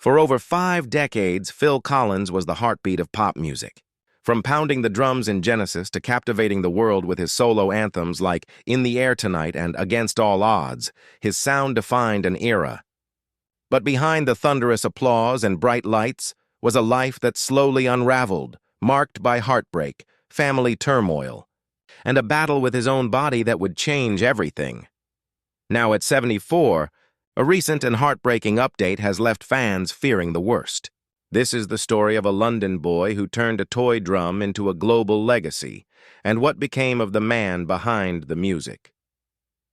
For over 5 decades, Phil Collins was the heartbeat of pop music. From pounding the drums in Genesis to captivating the world with his solo anthems like In the Air Tonight and Against All Odds, his sound defined an era. But behind the thunderous applause and bright lights was a life that slowly unraveled, marked by heartbreak, family turmoil, and a battle with his own body that would change everything. Now at 74, a recent and heartbreaking update has left fans fearing the worst. This is the story of a London boy who turned a toy drum into a global legacy, and what became of the man behind the music.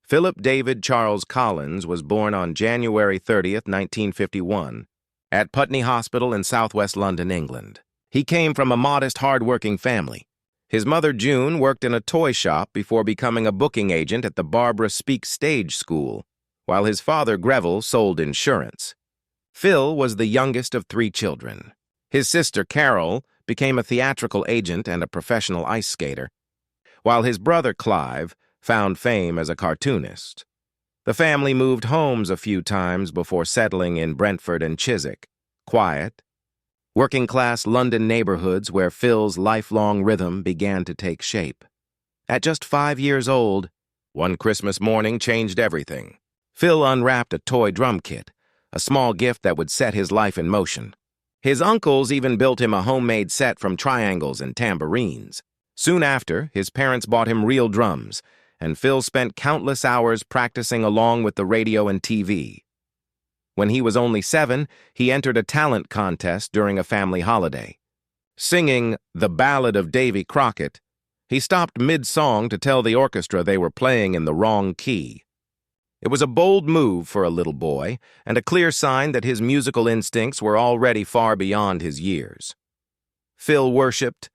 Philip David Charles Collins was born on January 30th, 1951, at Putney Hospital in southwest London, England. He came from a modest, hard-working family. His mother, June, worked in a toy shop before becoming a booking agent at the Barbara Speake Stage School, while his father, Greville, sold insurance. Phil was the youngest of 3 children. His sister, Carol, became a theatrical agent and a professional ice skater, while his brother, Clive, found fame as a cartoonist. The family moved homes a few times before settling in Brentford and Chiswick, quiet, working-class London neighborhoods where Phil's lifelong rhythm began to take shape. At just 5 years old, one Christmas morning changed everything. Phil unwrapped a toy drum kit, a small gift that would set his life in motion. His uncles even built him a homemade set from triangles and tambourines. Soon after, his parents bought him real drums, and Phil spent countless hours practicing along with the radio and TV. When he was only 7, he entered a talent contest during a family holiday. Singing The Ballad of Davy Crockett, he stopped mid-song to tell the orchestra they were playing in the wrong key. It was a bold move for a little boy, and a clear sign that his musical instincts were already far beyond his years. Phil worshipped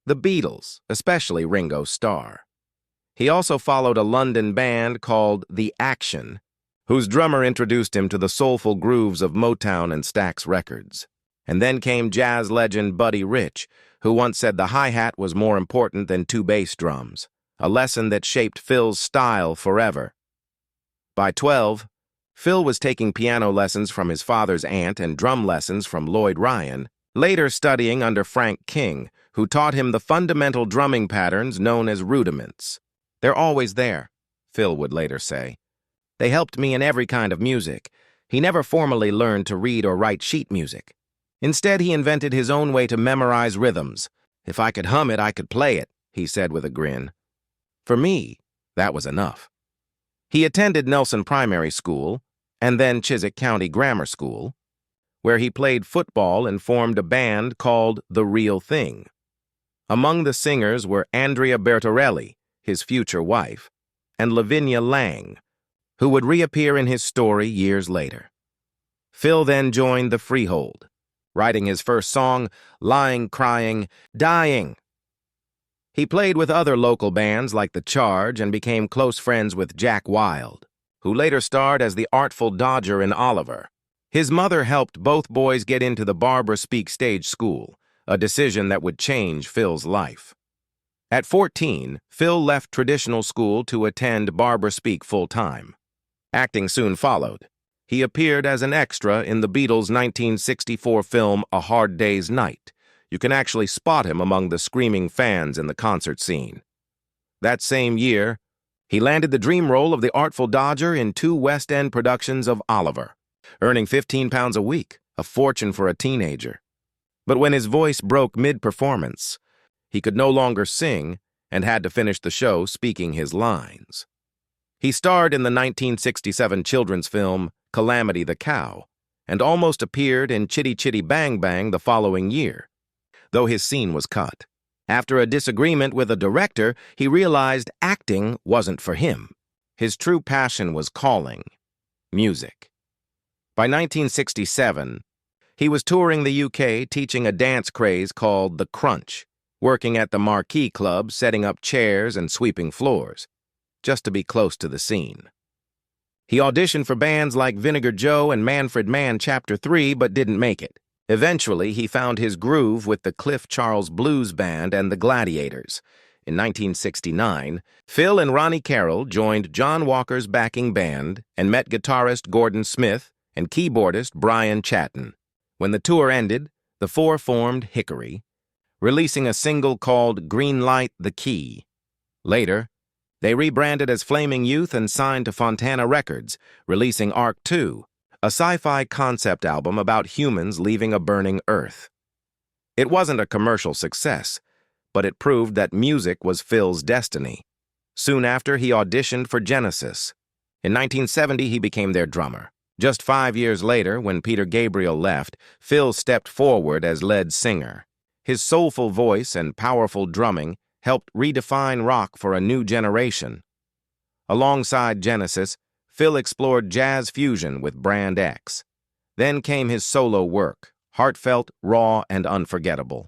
the Beatles, especially Ringo Starr. He also followed a London band called The Action, whose drummer introduced him to the soulful grooves of Motown and Stax Records. And then came jazz legend Buddy Rich, who once said the hi-hat was more important than 2 bass drums, a lesson that shaped Phil's style forever. By 12, Phil was taking piano lessons from his father's aunt and drum lessons from Lloyd Ryan, later studying under Frank King, who taught him the fundamental drumming patterns known as rudiments. "They're always there," Phil would later say. "They helped me in every kind of music." He never formally learned to read or write sheet music. Instead, he invented his own way to memorize rhythms. "If I could hum it, I could play it," he said with a grin. For me, that was enough. He attended Nelson Primary School and then Chiswick County Grammar School, where he played football and formed a band called The Real Thing. Among the singers were Andrea Bertorelli, his future wife, and Lavinia Lang, who would reappear in his story years later. Phil then joined the Freehold, writing his first song, Lying, Crying, Dying. He played with other local bands like The Charge and became close friends with Jack Wilde, who later starred as the Artful Dodger in Oliver. His mother helped both boys get into the Barbara Speake Stage School, a decision that would change Phil's life. At 14, Phil left traditional school to attend Barbara Speake full-time. Acting soon followed. He appeared as an extra in the Beatles' 1964 film A Hard Day's Night. You can actually spot him among the screaming fans in the concert scene. That same year, he landed the dream role of the Artful Dodger in 2 West End productions of Oliver, earning £15 a week, a fortune for a teenager. But when his voice broke mid-performance, he could no longer sing and had to finish the show speaking his lines. He starred in the 1967 children's film Calamity the Cow and almost appeared in Chitty Chitty Bang Bang the following year, though his scene was cut. After a disagreement with a director, he realized acting wasn't for him. His true passion was calling, music. By 1967, he was touring the UK teaching a dance craze called the Crunch, working at the Marquee Club, setting up chairs and sweeping floors, just to be close to the scene. He auditioned for bands like Vinegar Joe and Manfred Mann Chapter 3, but didn't make it. Eventually, he found his groove with the Cliff Charles Blues Band and the Gladiators. In 1969, Phil and Ronnie Carroll joined John Walker's backing band and met guitarist Gordon Smith and keyboardist Brian Chatton. When the tour ended, the four formed Hickory, releasing a single called Green Light the Key. Later, they rebranded as Flaming Youth and signed to Fontana Records, releasing Arc 2, a sci-fi concept album about humans leaving a burning Earth. It wasn't a commercial success, but it proved that music was Phil's destiny. Soon after, he auditioned for Genesis. In 1970, he became their drummer. Just 5 years later, when Peter Gabriel left, Phil stepped forward as lead singer. His soulful voice and powerful drumming helped redefine rock for a new generation. Alongside Genesis, Phil explored jazz fusion with Brand X. Then came his solo work, heartfelt, raw, and unforgettable.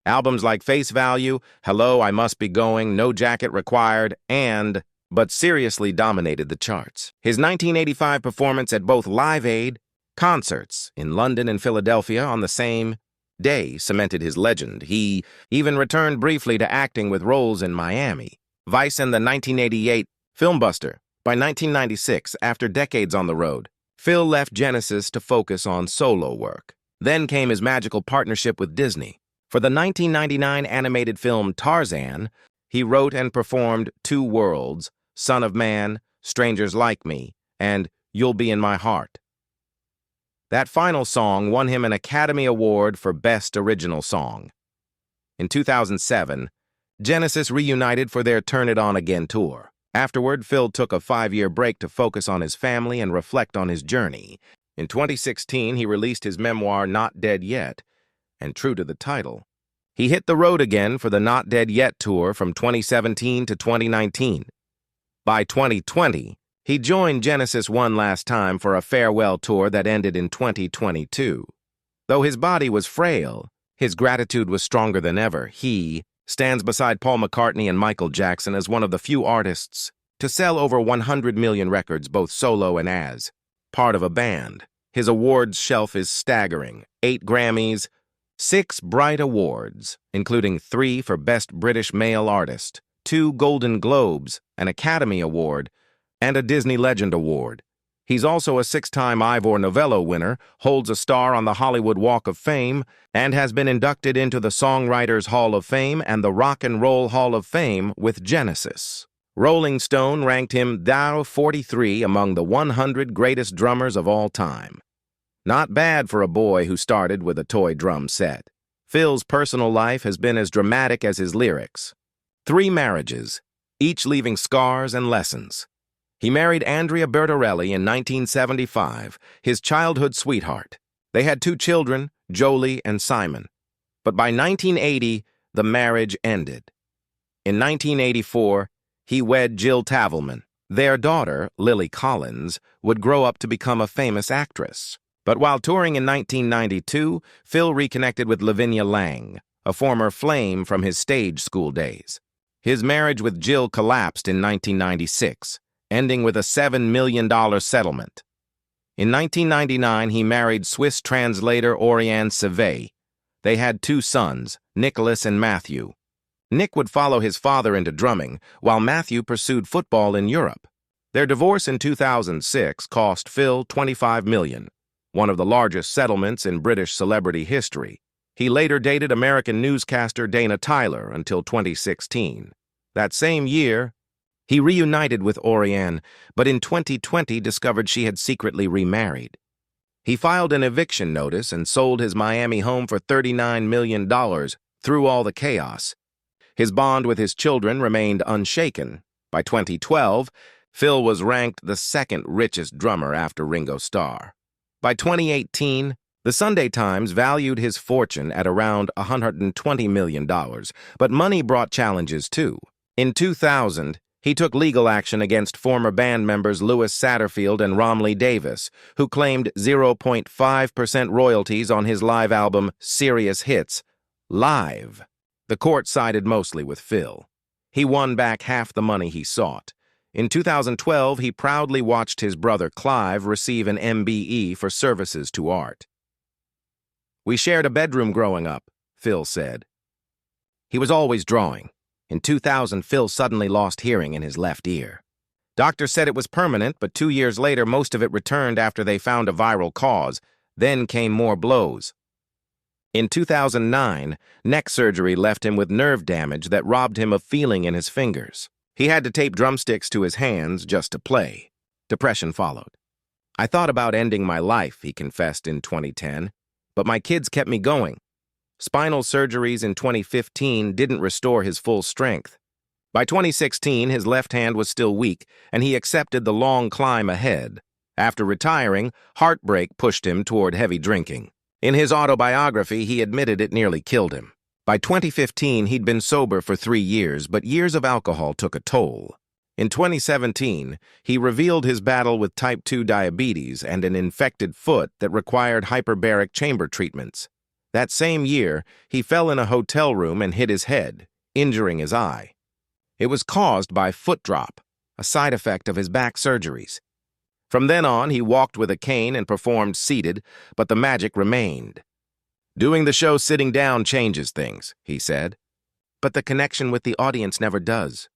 Albums like Face Value, Hello, I Must Be Going, No Jacket Required, and But Seriously dominated the charts. His 1985 performance at both Live Aid concerts in London and Philadelphia on the same day cemented his legend. He even returned briefly to acting with roles in Miami, Vice, and the 1988 Filmbuster. By 1996, after decades on the road, Phil left Genesis to focus on solo work. Then came his magical partnership with Disney. For the 1999 animated film Tarzan, he wrote and performed Two Worlds, Son of Man, Strangers Like Me, and You'll Be in My Heart. That final song won him an Academy Award for Best Original Song. In 2007, Genesis reunited for their Turn It On Again tour. Afterward, Phil took a 5-year break to focus on his family and reflect on his journey. In 2016, he released his memoir Not Dead Yet, and true to the title, he hit the road again for the Not Dead Yet tour from 2017 to 2019. By 2020, he joined Genesis one last time for a farewell tour that ended in 2022. Though his body was frail, his gratitude was stronger than ever. He stands beside Paul McCartney and Michael Jackson as one of the few artists to sell over 100 million records, both solo and as part of a band. His awards shelf is staggering. 8 Grammys, 6 Bright Awards, including 3 for Best British Male Artist, 2 Golden Globes, an Academy Award, and a Disney Legend Award. He's also a 6-time Ivor Novello winner, holds a star on the Hollywood Walk of Fame, and has been inducted into the Songwriters Hall of Fame and the Rock and Roll Hall of Fame with Genesis. Rolling Stone ranked him Dow 43 among the 100 greatest drummers of all time. Not bad for a boy who started with a toy drum set. Phil's personal life has been as dramatic as his lyrics. 3 marriages, each leaving scars and lessons. He married Andrea Bertorelli in 1975, his childhood sweetheart. They had 2 children, Jolie and Simon. But by 1980, the marriage ended. In 1984, he wed Jill Tavelman. Their daughter, Lily Collins, would grow up to become a famous actress. But while touring in 1992, Phil reconnected with Lavinia Lang, a former flame from his stage school days. His marriage with Jill collapsed in 1996, ending with a $7 million settlement. In 1999, he married Swiss translator Oriane Cevey. They had 2 sons, Nicholas and Matthew. Nick would follow his father into drumming, while Matthew pursued football in Europe. Their divorce in 2006 cost Phil $25 million, one of the largest settlements in British celebrity history. He later dated American newscaster Dana Tyler until 2016. That same year, he reunited with Oriane, but in 2020 discovered she had secretly remarried. He filed an eviction notice and sold his Miami home for $39 million through all the chaos. His bond with his children remained unshaken. By 2012, Phil was ranked the 2nd richest drummer after Ringo Starr. By 2018, the Sunday Times valued his fortune at around $120 million, but money brought challenges too. In 2000, he took legal action against former band members Louis Satterfield and Romley Davis, who claimed 0.5% royalties on his live album Serious Hits, Live. The court sided mostly with Phil. He won back half the money he sought. In 2012, he proudly watched his brother Clive receive an MBE for services to art. "We shared a bedroom growing up," Phil said. He was always drawing. In 2000, Phil suddenly lost hearing in his left ear. Doctors said it was permanent, but 2 years later, most of it returned after they found a viral cause, Then came more blows. In 2009, neck surgery left him with nerve damage that robbed him of feeling in his fingers. He had to tape drumsticks to his hands just to play. Depression followed. I thought about ending my life, he confessed in 2010, but my kids kept me going. Spinal surgeries in 2015 didn't restore his full strength. By 2016, his left hand was still weak, and he accepted the long climb ahead. After retiring, heartbreak pushed him toward heavy drinking. In his autobiography, he admitted it nearly killed him. By 2015, he'd been sober for 3 years, but years of alcohol took a toll. In 2017, he revealed his battle with type 2 diabetes and an infected foot that required hyperbaric chamber treatments. That same year, he fell in a hotel room and hit his head, injuring his eye. It was caused by foot drop, a side effect of his back surgeries. From then on, he walked with a cane and performed seated, but the magic remained. Doing the show sitting down changes things, he said. But the connection with the audience never does.